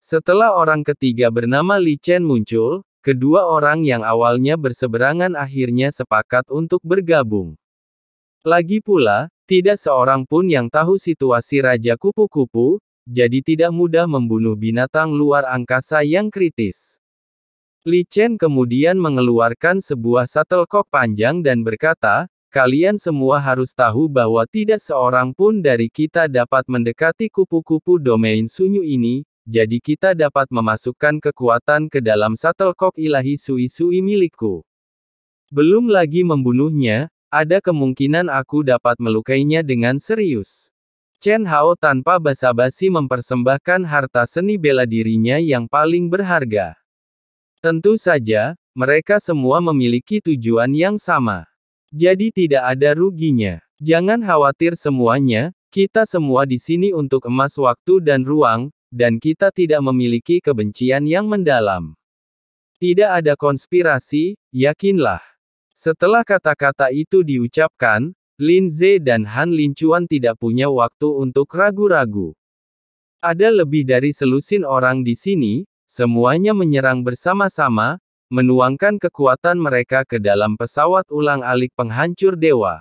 Setelah orang ketiga bernama Li Chen muncul, kedua orang yang awalnya berseberangan akhirnya sepakat untuk bergabung. Lagi pula, tidak seorang pun yang tahu situasi Raja Kupu-Kupu, jadi tidak mudah membunuh binatang luar angkasa yang kritis. Li Chen kemudian mengeluarkan sebuah shuttlecock panjang dan berkata, "Kalian semua harus tahu bahwa tidak seorang pun dari kita dapat mendekati kupu-kupu domain sunyi ini, jadi kita dapat memasukkan kekuatan ke dalam shuttlecock ilahi Sui-Sui milikku. Belum lagi membunuhnya, ada kemungkinan aku dapat melukainya dengan serius." Chen Hao tanpa basa-basi mempersembahkan harta seni bela dirinya yang paling berharga. Tentu saja, mereka semua memiliki tujuan yang sama. Jadi tidak ada ruginya. Jangan khawatir semuanya, kita semua di sini untuk emas waktu dan ruang, dan kita tidak memiliki kebencian yang mendalam. Tidak ada konspirasi, yakinlah. Setelah kata-kata itu diucapkan, Lin Ze dan Han Lincuan tidak punya waktu untuk ragu-ragu. Ada lebih dari selusin orang di sini, semuanya menyerang bersama-sama, menuangkan kekuatan mereka ke dalam pesawat ulang-alik penghancur dewa.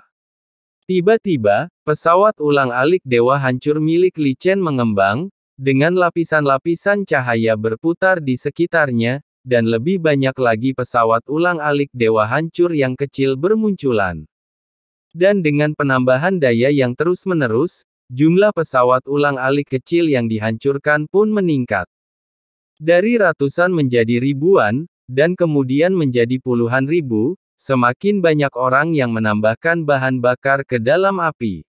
Tiba-tiba, pesawat ulang-alik dewa hancur milik Li Chen mengembang, dengan lapisan-lapisan cahaya berputar di sekitarnya, dan lebih banyak lagi pesawat ulang-alik dewa hancur yang kecil bermunculan. Dan dengan penambahan daya yang terus-menerus, jumlah pesawat ulang-alik kecil yang dihancurkan pun meningkat. Dari ratusan menjadi ribuan, dan kemudian menjadi puluhan ribu, semakin banyak orang yang menambahkan bahan bakar ke dalam api.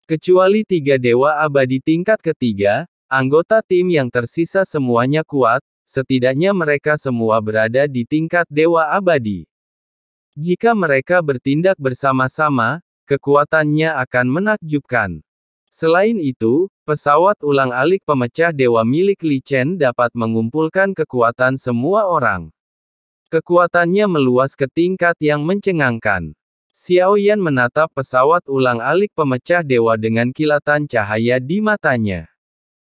Kecuali 3 dewa abadi tingkat ketiga, anggota tim yang tersisa semuanya kuat, setidaknya mereka semua berada di tingkat dewa abadi. Jika mereka bertindak bersama-sama, kekuatannya akan menakjubkan. Selain itu, pesawat ulang-alik pemecah dewa milik Li Chen dapat mengumpulkan kekuatan semua orang. Kekuatannya meluas ke tingkat yang mencengangkan. Xiao Yan menatap pesawat ulang-alik pemecah dewa dengan kilatan cahaya di matanya.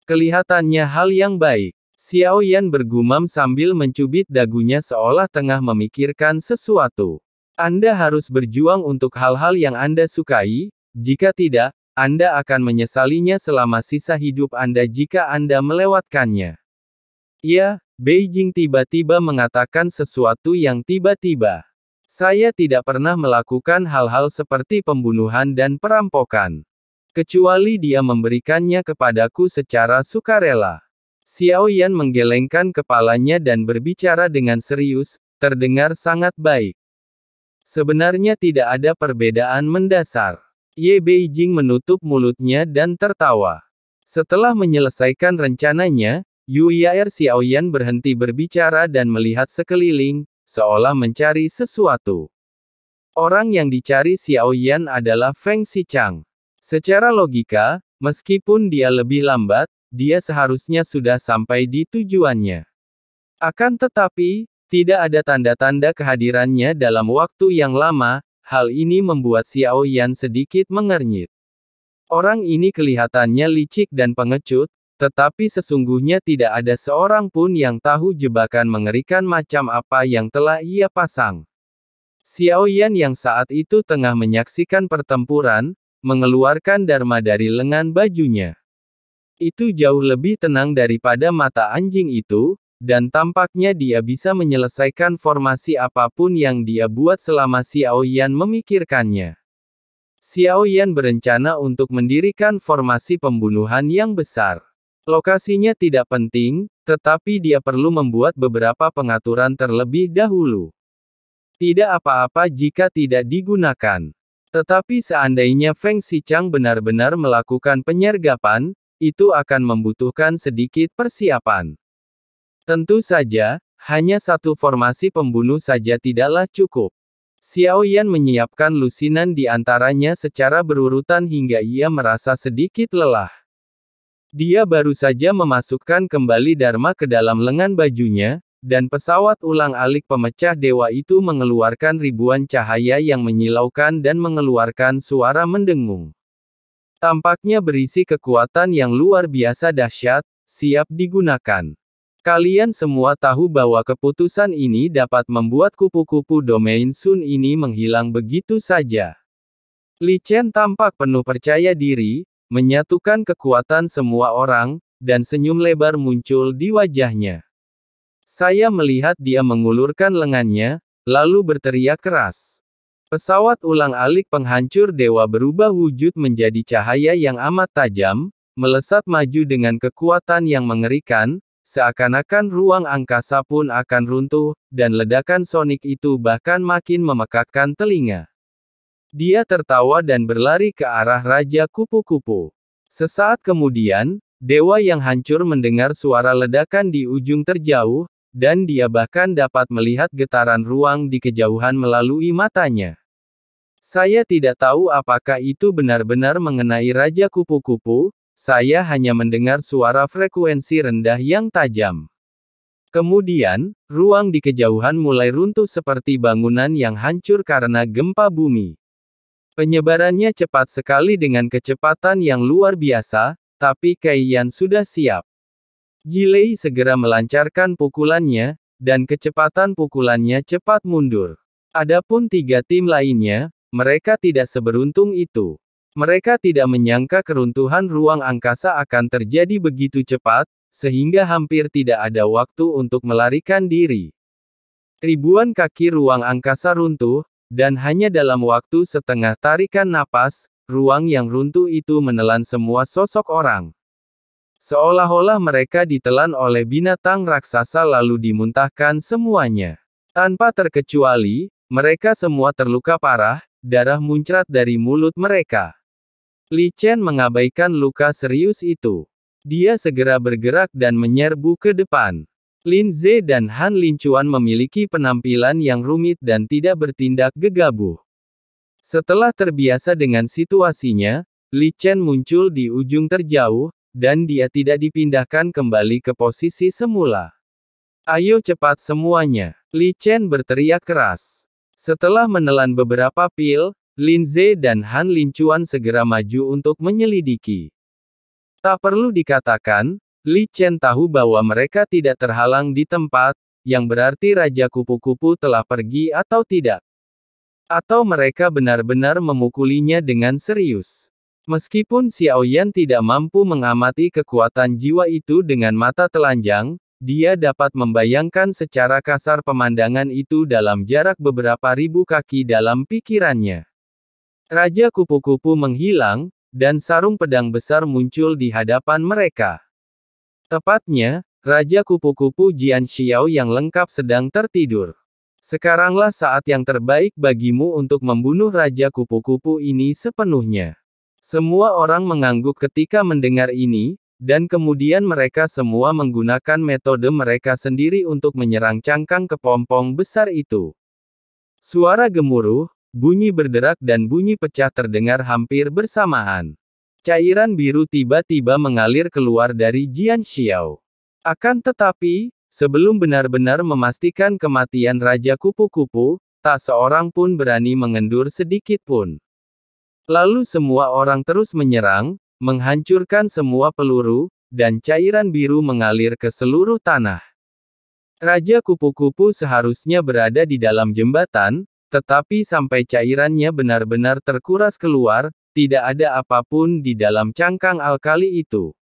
Kelihatannya hal yang baik. Xiao Yan bergumam sambil mencubit dagunya seolah tengah memikirkan sesuatu. Anda harus berjuang untuk hal-hal yang Anda sukai, jika tidak, Anda akan menyesalinya selama sisa hidup Anda jika Anda melewatkannya. Ya, Beijing tiba-tiba mengatakan sesuatu yang tiba-tiba. Saya tidak pernah melakukan hal-hal seperti pembunuhan dan perampokan. Kecuali dia memberikannya kepadaku secara sukarela. Xiao Yan menggelengkan kepalanya dan berbicara dengan serius, terdengar sangat baik. Sebenarnya tidak ada perbedaan mendasar. Ye Beijing menutup mulutnya dan tertawa. Setelah menyelesaikan rencananya, Yu Yaer Xiaoyan berhenti berbicara dan melihat sekeliling, seolah mencari sesuatu. Orang yang dicari Xiaoyan adalah Feng Xichang. Secara logika, meskipun dia lebih lambat, dia seharusnya sudah sampai di tujuannya. Akan tetapi, tidak ada tanda-tanda kehadirannya dalam waktu yang lama. Hal ini membuat Xiao Yan sedikit mengernyit. Orang ini kelihatannya licik dan pengecut, tetapi sesungguhnya tidak ada seorang pun yang tahu jebakan mengerikan macam apa yang telah ia pasang. Xiao Yan yang saat itu tengah menyaksikan pertempuran, mengeluarkan dharma dari lengan bajunya. Itu jauh lebih tenang daripada mata anjing itu, dan tampaknya dia bisa menyelesaikan formasi apapun yang dia buat selama Xiao Yan memikirkannya. Xiao Yan berencana untuk mendirikan formasi pembunuhan yang besar. Lokasinya tidak penting, tetapi dia perlu membuat beberapa pengaturan terlebih dahulu. Tidak apa-apa jika tidak digunakan. Tetapi seandainya Feng Xichang benar-benar melakukan penyergapan, itu akan membutuhkan sedikit persiapan. Tentu saja, hanya satu formasi pembunuh saja tidaklah cukup. Xiao Yan menyiapkan lusinan di antaranya secara berurutan hingga ia merasa sedikit lelah. Dia baru saja memasukkan kembali dharma ke dalam lengan bajunya, dan pesawat ulang-alik pemecah dewa itu mengeluarkan ribuan cahaya yang menyilaukan dan mengeluarkan suara mendengung. Tampaknya berisi kekuatan yang luar biasa dahsyat. siap digunakan. Kalian semua tahu bahwa keputusan ini dapat membuat kupu-kupu domain Sun ini menghilang begitu saja. Li Chen tampak penuh percaya diri, menyatukan kekuatan semua orang, dan senyum lebar muncul di wajahnya. Saya melihat dia mengulurkan lengannya, lalu berteriak keras. Pesawat ulang-alik penghancur dewa berubah wujud menjadi cahaya yang amat tajam, melesat maju dengan kekuatan yang mengerikan, seakan-akan ruang angkasa pun akan runtuh, dan ledakan sonik itu bahkan makin memekakkan telinga. Dia tertawa dan berlari ke arah Raja Kupu-Kupu. Sesaat kemudian, dewa yang hancur mendengar suara ledakan di ujung terjauh, dan dia bahkan dapat melihat getaran ruang di kejauhan melalui matanya. Saya tidak tahu apakah itu benar-benar mengenai Raja Kupu-Kupu. Saya hanya mendengar suara frekuensi rendah yang tajam. Kemudian, ruang di kejauhan mulai runtuh seperti bangunan yang hancur karena gempa bumi. Penyebarannya cepat sekali dengan kecepatan yang luar biasa, tapi Kai Yan sudah siap. Jilei segera melancarkan pukulannya, dan kecepatan pukulannya cepat mundur. Adapun 3 tim lainnya, mereka tidak seberuntung itu. Mereka tidak menyangka keruntuhan ruang angkasa akan terjadi begitu cepat, sehingga hampir tidak ada waktu untuk melarikan diri. Ribuan kaki ruang angkasa runtuh, dan hanya dalam waktu setengah tarikan napas, ruang yang runtuh itu menelan semua sosok orang. Seolah-olah mereka ditelan oleh binatang raksasa lalu dimuntahkan semuanya. Tanpa terkecuali, mereka semua terluka parah, darah muncrat dari mulut mereka. Li Chen mengabaikan luka serius itu. Dia segera bergerak dan menyerbu ke depan. Lin Ze dan Han Lincuan memiliki penampilan yang rumit dan tidak bertindak gegabah. Setelah terbiasa dengan situasinya, Li Chen muncul di ujung terjauh, dan dia tidak dipindahkan kembali ke posisi semula. Ayo cepat semuanya! Li Chen berteriak keras. Setelah menelan beberapa pil, Lin Ze dan Han Lincuan segera maju untuk menyelidiki. Tak perlu dikatakan, Li Chen tahu bahwa mereka tidak terhalang di tempat, yang berarti Raja Kupu-Kupu telah pergi atau tidak. Atau mereka benar-benar memukulinya dengan serius. Meskipun Xiao Yan tidak mampu mengamati kekuatan jiwa itu dengan mata telanjang, dia dapat membayangkan secara kasar pemandangan itu dalam jarak beberapa ribu kaki dalam pikirannya. Raja Kupu-Kupu menghilang, dan sarung pedang besar muncul di hadapan mereka. Tepatnya, Raja Kupu-Kupu Jian Xiao yang lengkap sedang tertidur. Sekaranglah saat yang terbaik bagimu untuk membunuh Raja Kupu-Kupu ini sepenuhnya. Semua orang mengangguk ketika mendengar ini, dan kemudian mereka semua menggunakan metode mereka sendiri untuk menyerang cangkang kepompong besar itu. Suara gemuruh, bunyi berderak dan bunyi pecah terdengar hampir bersamaan. Cairan biru tiba-tiba mengalir keluar dari Jian Xiao. Akan tetapi, sebelum benar-benar memastikan kematian Raja Kupu-Kupu, tak seorang pun berani mengendur sedikit pun. Lalu semua orang terus menyerang, menghancurkan semua peluru, dan cairan biru mengalir ke seluruh tanah. Raja Kupu-Kupu seharusnya berada di dalam jembatan, tetapi sampai cairannya benar-benar terkuras keluar, tidak ada apapun di dalam cangkang alkali itu.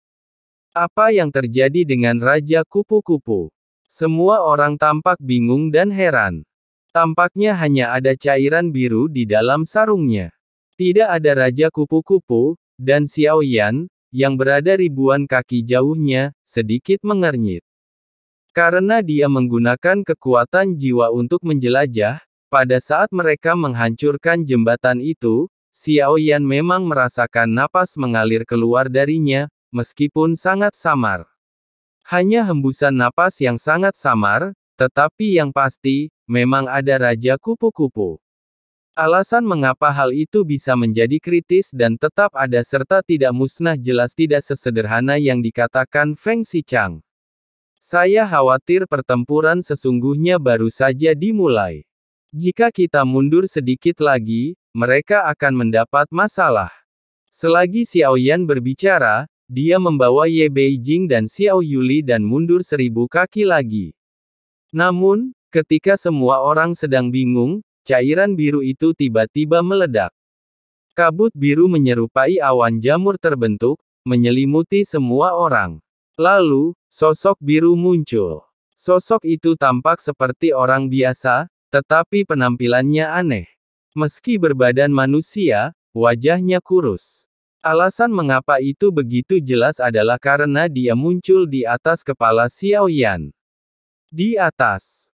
Apa yang terjadi dengan Raja Kupu-Kupu? Semua orang tampak bingung dan heran. Tampaknya hanya ada cairan biru di dalam sarungnya. Tidak ada Raja Kupu-Kupu, dan Xiao Yan, yang berada ribuan kaki jauhnya, sedikit mengernyit. Karena dia menggunakan kekuatan jiwa untuk menjelajah, pada saat mereka menghancurkan jembatan itu, Xiao Yan memang merasakan napas mengalir keluar darinya, meskipun sangat samar. Hanya hembusan napas yang sangat samar, tetapi yang pasti, memang ada Raja Kupu-Kupu. Alasan mengapa hal itu bisa menjadi kritis dan tetap ada serta tidak musnah jelas tidak sesederhana yang dikatakan Feng Xichang. Saya khawatir pertempuran sesungguhnya baru saja dimulai. Jika kita mundur sedikit lagi, mereka akan mendapat masalah. Selagi Xiao Yan berbicara, Dia membawa Ye Beijing dan Xiao Yuli dan mundur 1000 kaki lagi. Namun, ketika semua orang sedang bingung, cairan biru itu tiba-tiba meledak. Kabut biru menyerupai awan jamur terbentuk, menyelimuti semua orang. Lalu, sosok biru muncul. Sosok itu tampak seperti orang biasa, tetapi penampilannya aneh. Meski berbadan manusia, wajahnya kurus. Alasan mengapa itu begitu jelas adalah karena dia muncul di atas kepala Xiao Yan. Di atas